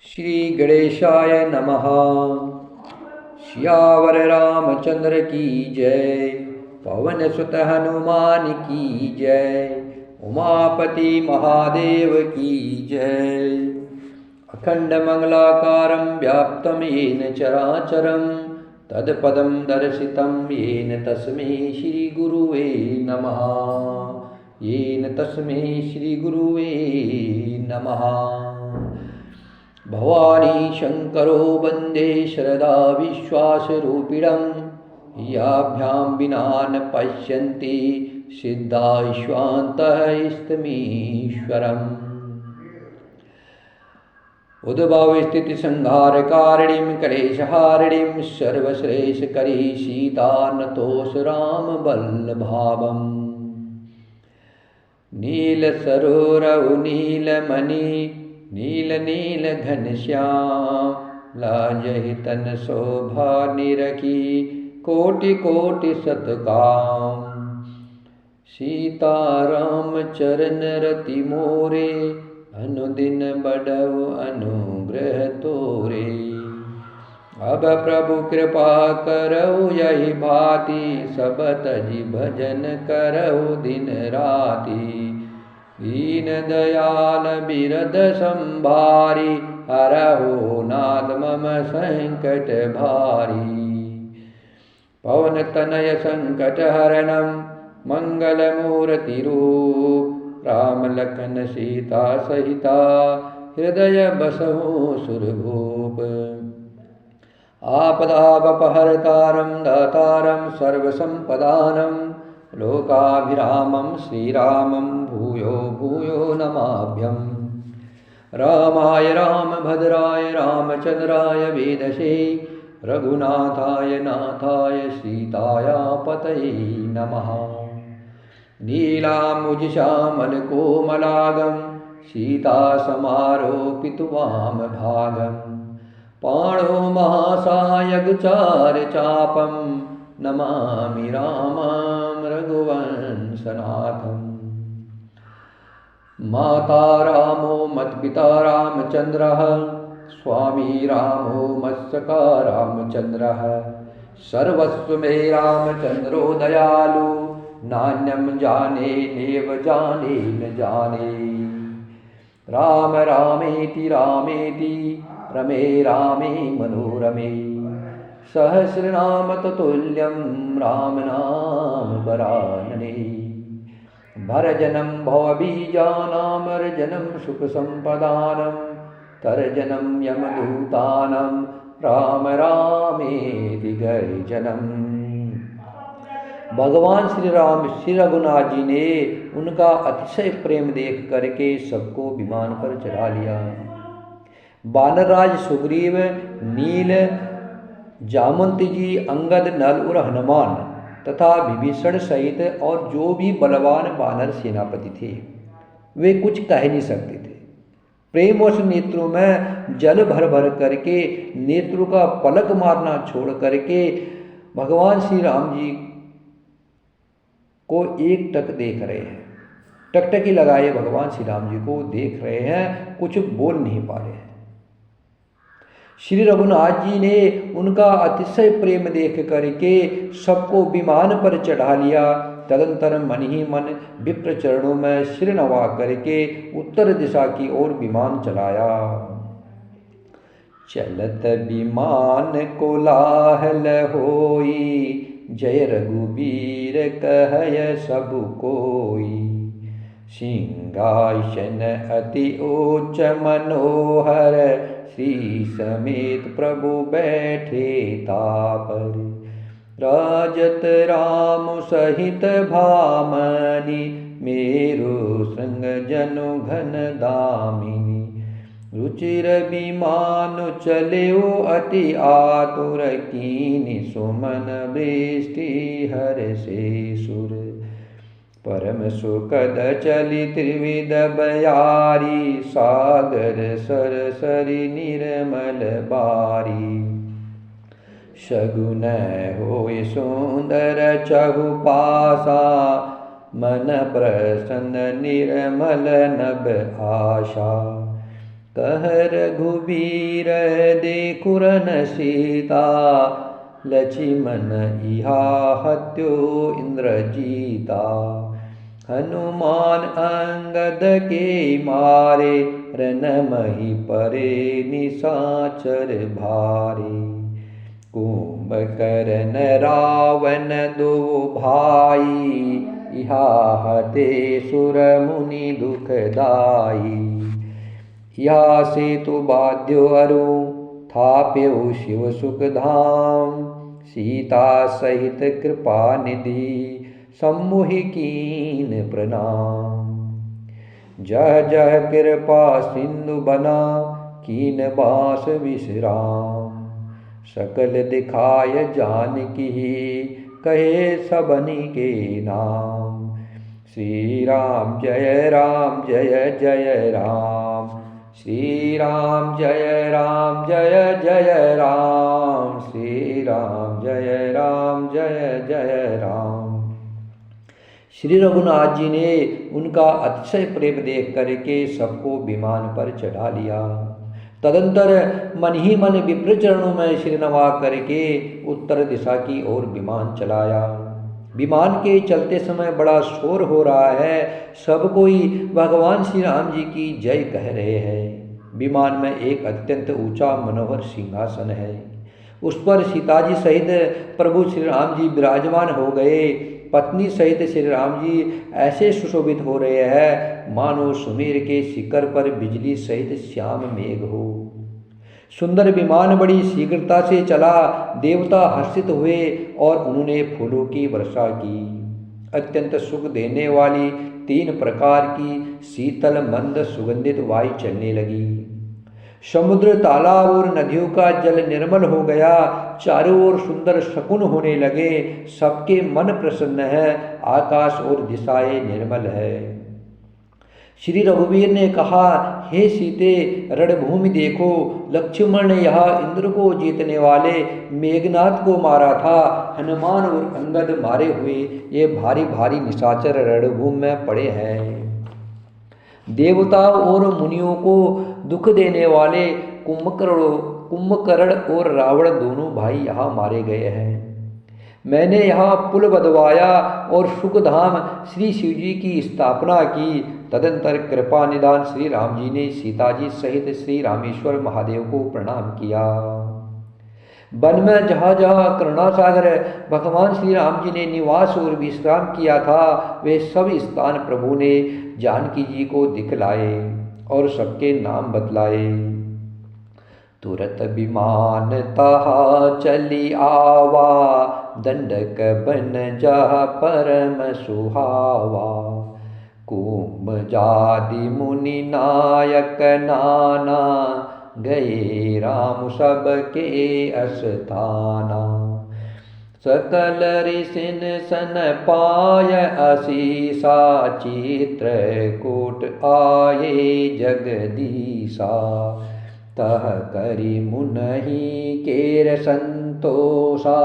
श्री गणेशाय नमः। सियावर रामचंद्र की जय। पवन सुत हनुमान की जय। उमापति महादेव की जय। अखंड मंगलाकारं व्याप्तं येन चराचरं तत्पदं दर्शितं येन तस्मै श्री गुरुवे नमः। येन तस्मै श्री गुरुवे नमः। भवानी शंकरो वंदे श्रद्धा विश्वासरूपिणं। याभ्यां विना न पश्यन्ति सिद्धाश्वान्तः इष्टमीश्वरम्। उद्भवस्थिति संहारकारिणीं क्लेशहारिणीं सर्वश्रेष्ठकरी सीतानतोष रामवल्लभावम्। नीलसरोरौ नीलमणि नील नील घनश्याम। लाजहि तन शोभा निरखी कोटि कोटि सतकाम। सीताराम चरण रति मोरे अनुदिन बढ़ऊ अनुग्रह तोरे। अब प्रभु कृपा करऊ यही भांति सब तजि भजन करऊ दिन राति। दीन दयाल बिरद संभारी हरहु नाथ मम संकट भारी। पवन तनय संकट हरणं मंगल मूर्ति रूप। राम लखन सीता सहिता हृदय बसहु सुरभूप। आपदापहर्तारं दातारं सर्वसंपदानं लोकाभिरामं श्रीरामं भूयो भूयो नमाभ्यम्। रामाय रामभद्राय रामचंद्राय वेदसे रघुनाथाय नाथाय सीतायापतये नमः। नीलाम्बुजश्यामलकोमलांगं सीतासमारोपितवामभागम्। पाणौ महासायकचारचापं नमामि रामं रघुवंशनाथम्। माता रामो मत्पिता रामचंद्रः स्वामी रामो मत्सखा रामचंद्रः। सर्वस्व मे रामचंद्रो दयालु नान्यं जाने नेव जाने न जाने। राम रामेति रामेति रमे रामे मनोरमे। सहस्रनाम ततुल्यं राम नाम वरानने। भरजनं भवबीजानां अर्जनं सुखसंपदानं तर्जनं यमदूतानां राम रामेति गर्जनम्। भगवान श्री राम श्री रघुनाथ जी ने उनका अतिशय प्रेम देख करके सबको विमान पर चढ़ा लिया। वानरराज सुग्रीव, नील, जामवंती जी, अंगद, नल और हनुमान तथा विभीषण सहित और जो भी बलवान वानर सेनापति थे वे कुछ कह नहीं सकते थे। प्रेमवश नेत्रों में जल भर भर करके नेत्रों का पलक मारना छोड़ करके भगवान श्री राम जी को एक टक देख रहे हैं। टकटकी लगाए भगवान श्री राम जी को देख रहे हैं, कुछ बोल नहीं पा रहे हैं। श्री रघुनाथ जी ने उनका अतिशय प्रेम देख करके सबको विमान पर चढ़ा लिया। तदंतर मन ही मन विप्र चरणों में सिर नवा करके उत्तर दिशा की ओर विमान चलाया। चलत विमान कोलाहल होई जय रघुबीर कहय सब कोई। सिंहासन अति उच्च मनोहर श्री समेत प्रभु बैठे तापर। राजत राम सहित भामनी मेरु श्रृंग जनु घन दामिनी। रुचिर विमान चलेओ अति आतुर कीनि सुमन वृष्टि हर्षे सुर। परम सुखद चली त्रिविध बयारी सागर सर सरि निर्मल बारी। शगुन होय सुंदर चहुपासा मन प्रसन्न निर्मल नभ आशा। कह रघुबीर देखुरन सीता, लक्ष्मण इहा हत्यो इंद्रजीता। हनुमान अंगद के मारे, रनमहि परे निशाचर भारे। कुंभकर्ण रावण दो भाई, इहा हते सुर मुनि दुखदाई। या से तो बाध्यो अरु, थाप्यो शिव सुख धाम। सीता सहित कृपा निधि, सम्मुहि कीन प्रणाम। जह जह कृपा सिंधु बना, कीन बास विश्राम। सकल दिखाय जानकी, कहे सबनी के नाम। श्री राम जय जय राम। श्री राम जय जय राम। श्री राम जय राम। श्री रघुनाथ जी ने उनका अतिशय प्रेम देख करके सबको विमान पर चढ़ा लिया। तदंतर मन ही मन विप्र चरणों में सिर नवा करके उत्तर दिशा की ओर विमान चलाया। विमान के चलते समय बड़ा शोर हो रहा है, सब कोई भगवान श्री राम जी की जय कह रहे हैं। विमान में एक अत्यंत ऊंचा मनोहर सिंहासन है, उस पर सीता जी सहित प्रभु श्री राम जी विराजमान हो गए। पत्नी सहित श्री राम जी ऐसे सुशोभित हो रहे हैं मानो सुमेर के शिखर पर बिजली सहित श्याम मेघ हो। सुंदर विमान बड़ी शीघ्रता से चला। देवता हर्षित हुए और उन्होंने फूलों की वर्षा की। अत्यंत सुख देने वाली 3 प्रकार की शीतल मंद सुगंधित वायु चलने लगी। समुद्र, तालाब और नदियों का जल निर्मल हो गया। चारों ओर सुंदर शकुन होने लगे। सबके मन प्रसन्न है, आकाश और दिशाएं निर्मल है। श्री रघुवीर ने कहा, हे सीते, रणभूमि देखो। लक्ष्मण ने यहाँ इंद्र को जीतने वाले मेघनाथ को मारा था। हनुमान और अंगद मारे हुए ये भारी भारी निशाचर रणभूमि में पड़े हैं। देवताओं और मुनियों को दुख देने वाले कुंभकर्ण और रावण दोनों भाई यहाँ मारे गए हैं। मैंने यहाँ पुल बंधवाया और सुखधाम श्री शिव जी की स्थापना की। तदंतर कृपा निदान श्री राम जी ने सीता जी सहित श्री रामेश्वर महादेव को प्रणाम किया। वन में जहाँ जहाँ करुणासागर भगवान श्री राम जी ने निवास और विश्राम किया था, वे सब स्थान प्रभु ने जानकी जी को दिखलाए और सबके नाम बतलाए। तुरत विमान तहा चली आवा, दंडक बन जा परम सुहावा। कुंभ जादि मुनि नायक नाना, गए राम सबके अस्थाना। सकल ऋषिन सन पाय असीसा, चित्रकूट आये जगदीशा। तह करि मुनहि केर संतोषा,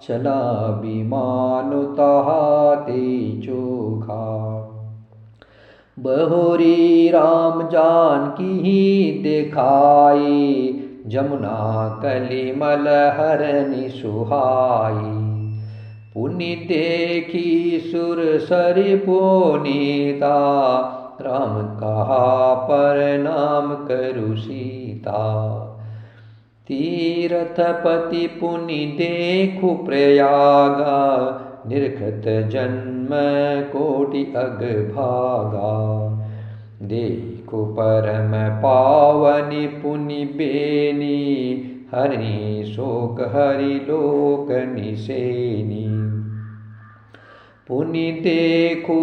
चला विमान तहा ते चोखा। बहुरी राम जानकी दिखाई, जमुना कलिमल हरनि सुहाई। पुनि देखी सुर सरि पुनीता, राम कहा प्रणाम करु सीता। तीर्थपति पुनि देखु प्रयागा, निरखत जन्म कोटि अग भागा। देखो परम पावनि पुनि बेनी, हरि शोक हरि लोक निसेनी। पुनि देखो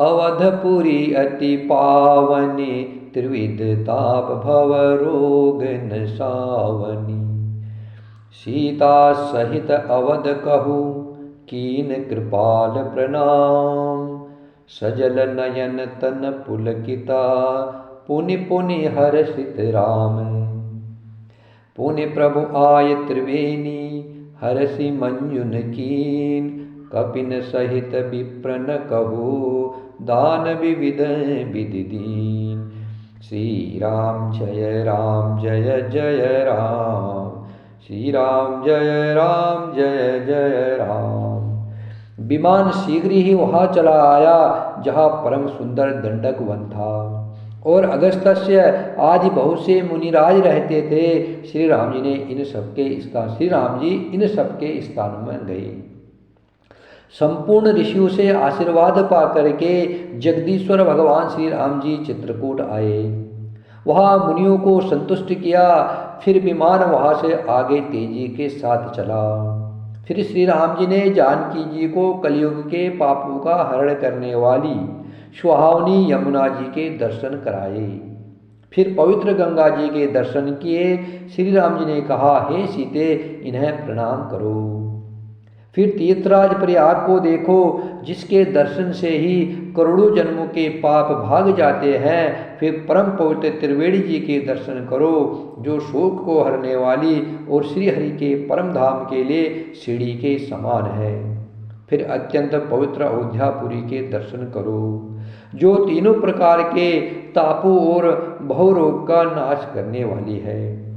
अवधपुरी अति पावनी, त्रिविध ताप भव रोग नसावनी। सीता सहित अवध कहूँ, कीन कृपाल प्रणाम। सजल नयन तन पुलकिता, पुनि पुनि हर्षित राम। पुनि प्रभु आय त्रिवेणी, हर्षि मंजुन कीन। कपिन सहित विप्रन कहु, दान विविध विधि दीन। श्री राम जय जय राम, श्री राम जय जय राम। विमान शीघ्र ही वहाँ चला आया जहाँ परम सुंदर दंडक वन था और अगस्त्य आदि बहुत से मुनिराज रहते थे। श्री राम जी इन सबके स्थानों में गए। संपूर्ण ऋषियों से आशीर्वाद पा करके जगदीश्वर भगवान श्री राम जी चित्रकूट आए, वहाँ मुनियों को संतुष्ट किया। फिर विमान वहाँ से आगे तेजी के साथ चला। फिर श्री राम जी ने जानकी जी को कलयुग के पापों का हरण करने वाली सुहावनी यमुना जी के दर्शन कराए। फिर पवित्र गंगा जी के दर्शन किए। श्री राम जी ने कहा, हे सीते, इन्हें प्रणाम करो। फिर तीर्थराज प्रयाग को देखो, जिसके दर्शन से ही करोड़ों जन्मों के पाप भाग जाते हैं। फिर परम पवित्र त्रिवेणी जी के दर्शन करो, जो शोक को हरने वाली और श्री हरि के परम धाम के लिए सीढ़ी के समान है। फिर अत्यंत पवित्र अयोध्यापुरी के दर्शन करो, जो तीनों प्रकार के तापों और भवरोग का नाश करने वाली है।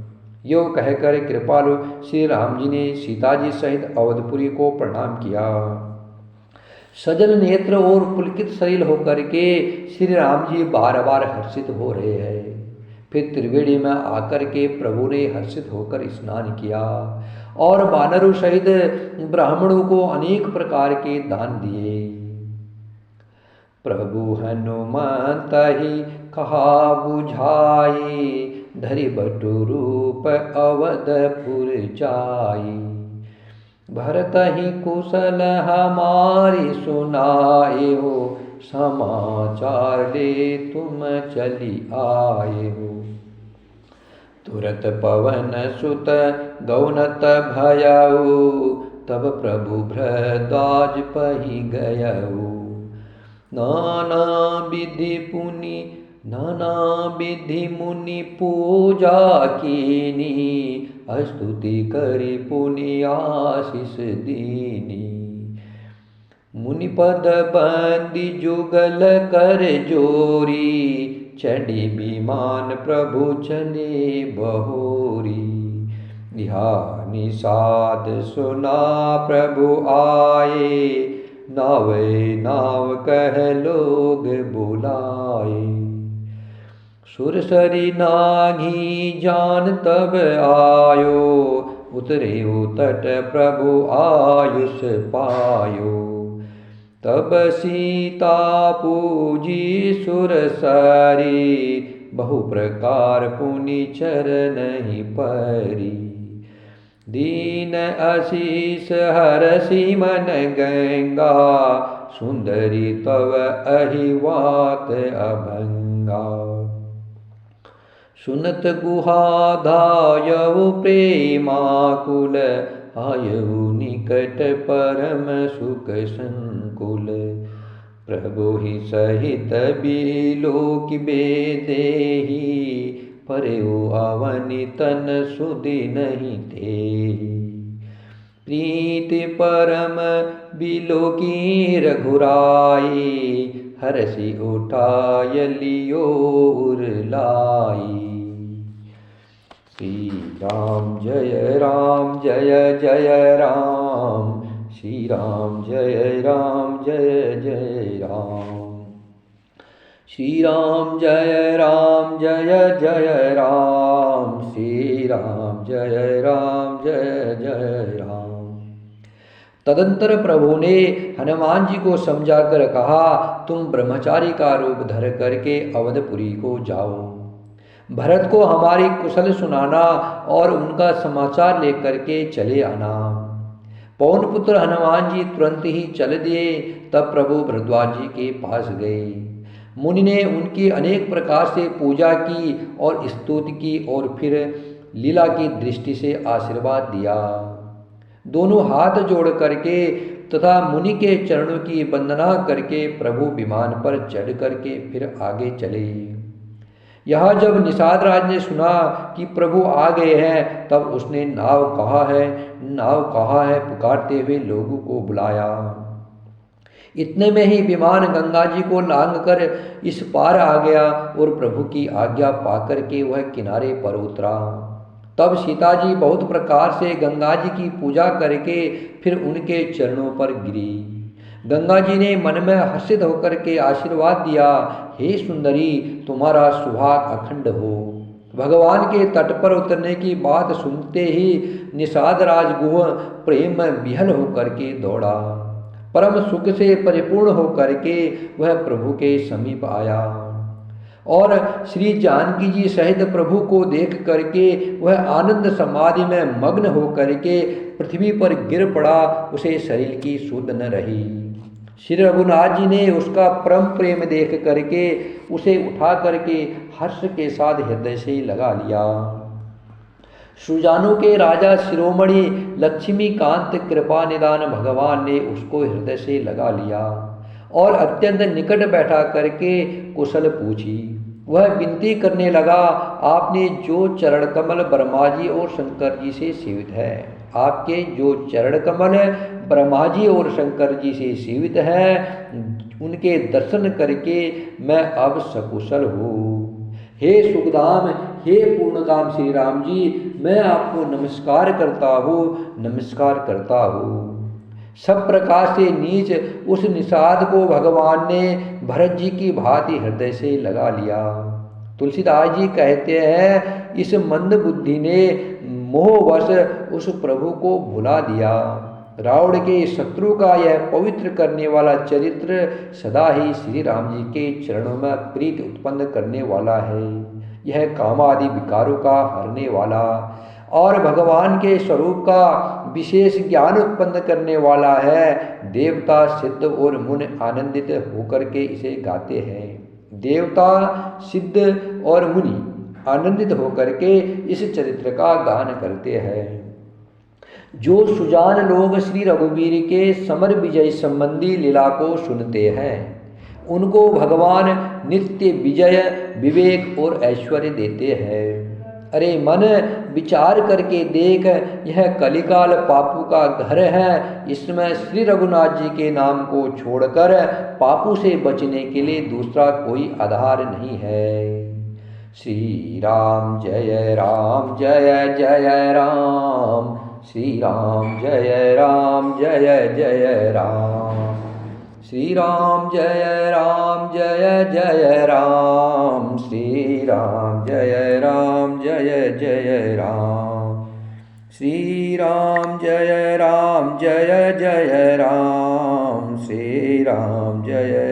यो कहकर कृपालु श्री राम जी ने सीता जी सहित अवधपुरी को प्रणाम किया। सजल नेत्र और पुलकित शरीर होकर के श्री राम जी बार बार हर्षित हो रहे हैं। फिर त्रिवेणी में आकर के प्रभु ने हर्षित होकर स्नान किया और वानरों सहित ब्राह्मणों को अनेक प्रकार के दान दिए। प्रभु हनुमंत ही कहा बुझाई, धरि बटु रूप अवधपुर जाई। भरत ही कुशल हमारी सुनाए हो, समाचार ले तुम चली आए हो। तुरत पवन सुत गौनत भयऊ, तब प्रभु भरद्वाज पही गयऊ। नाना विधि मुनि पूजा कीनी, स्तुति करी पुनि आशीष दीनी। मुनिपद बंदी जुगल कर जोरी, चढ़ी विमान प्रभु चले बहोरी। निषाद सुना प्रभु आए, नावे नाव कह लोग बुलाए। सुरसरी नाघी जान तब आयो, उतरे तट प्रभु आयुष पायो। तब सीता पूजी सुरसरी, बहु प्रकार पुनि चरण परी। दीन आशीष हरषि मन गंगा, सुंदरी तव अहिवात अभंगा। सुनत गुहा धायऊ प्रेमाकुल, आयऊ निकट परम सुख संकुल। प्रभु ही सहित बिलोक बेदेही, परेऊ अवनि तन सुधि नहीं तेहि। प्रीति परम बिलोकी रघुराई, हरषि उठाय लियो उर लाई। श्री राम जय जय राम, श्री राम जय जय राम। श्री राम जय जय राम, श्री राम जय जय राम। तदंतर प्रभु ने हनुमान जी को समझाकर कहा, तुम ब्रह्मचारी का रूप धर करके अवधपुरी को जाओ। भरत को हमारी कुशल सुनाना और उनका समाचार लेकर के चले आना। पवन पुत्र हनुमान जी तुरंत ही चल दिए। तब प्रभु भरद्वाज जी के पास गए। मुनि ने उनकी अनेक प्रकार से पूजा की और स्तुति की और फिर लीला की दृष्टि से आशीर्वाद दिया। दोनों हाथ जोड़ करके तथा मुनि के चरणों की वंदना करके प्रभु विमान पर चढ़ करके फिर आगे चले। यहाँ जब निषाद राज ने सुना कि प्रभु आ गए हैं, तब उसने नाव कहाँ है पुकारते हुए लोगों को बुलाया। इतने में ही विमान गंगा जी को लांघ कर इस पार आ गया और प्रभु की आज्ञा पाकर के वह किनारे पर उतरा। तब सीता जी बहुत प्रकार से गंगा जी की पूजा करके फिर उनके चरणों पर गिरी। गंगा जी ने मन में हर्षित होकर के आशीर्वाद दिया, हे सुंदरी, तुम्हारा सुहाग अखंड हो। भगवान के तट पर उतरने की बात सुनते ही निषाद राजगुह प्रेम में विहल होकर के दौड़ा। परम सुख से परिपूर्ण होकर के वह प्रभु के समीप आया और श्री जानकी जी सहित प्रभु को देख करके वह आनंद समाधि में मग्न होकर के पृथ्वी पर गिर पड़ा। उसे शरीर की सुध न रही। श्री रघुनाथ जी ने उसका परम प्रेम देख करके उसे उठा करके हर्ष के साथ हृदय से लगा लिया। सुजानों के राजा शिरोमणि लक्ष्मीकांत कृपा निदान भगवान ने उसको हृदय से लगा लिया और अत्यंत निकट बैठा करके कुशल पूछी। वह विनती करने लगा, आपने जो चरण कमल ब्रह्मा जी और शंकर जी से सेवित है, आपके जो चरण कमल ब्रह्मा जी और शंकर जी से सेवित है, उनके दर्शन करके मैं अब सकुशल हूँ। हे सुखधाम, हे पूर्णकाम श्री राम जी, मैं आपको नमस्कार करता हूँ, नमस्कार करता हूँ। सब प्रकार से नीच उस निषाद को भगवान ने भरत जी की भांति हृदय से लगा लिया। तुलसीदास जी कहते हैं, इस मंद बुद्धि ने मोहवश उस प्रभु को भुला दिया। रावण के शत्रु का यह पवित्र करने वाला चरित्र सदा ही श्री राम जी के चरणों में प्रीति उत्पन्न करने वाला है। यह कामादि विकारों का हरने वाला और भगवान के स्वरूप का विशेष ज्ञान उत्पन्न करने वाला है। देवता, सिद्ध और मुनि आनंदित होकर के इसे गाते हैं। देवता, सिद्ध और मुनि आनंदित होकर के इस चरित्र का गान करते हैं। जो सुजान लोग श्री रघुवीर के समर विजय संबंधी लीला को सुनते हैं, उनको भगवान नित्य विजय, विवेक और ऐश्वर्य देते हैं। अरे मन, विचार करके देख, यह कलिकाल पापू का घर है। इसमें श्री रघुनाथ जी के नाम को छोड़कर पापू से बचने के लिए दूसरा कोई आधार नहीं है। श्री राम जय राम जय जय राम, श्री राम जय राम जय जय राम, श्री राम जय राम जय जय राम, श्री राम जय राम जय जय राम, श्री राम जय राम जय जय राम, श्री राम जय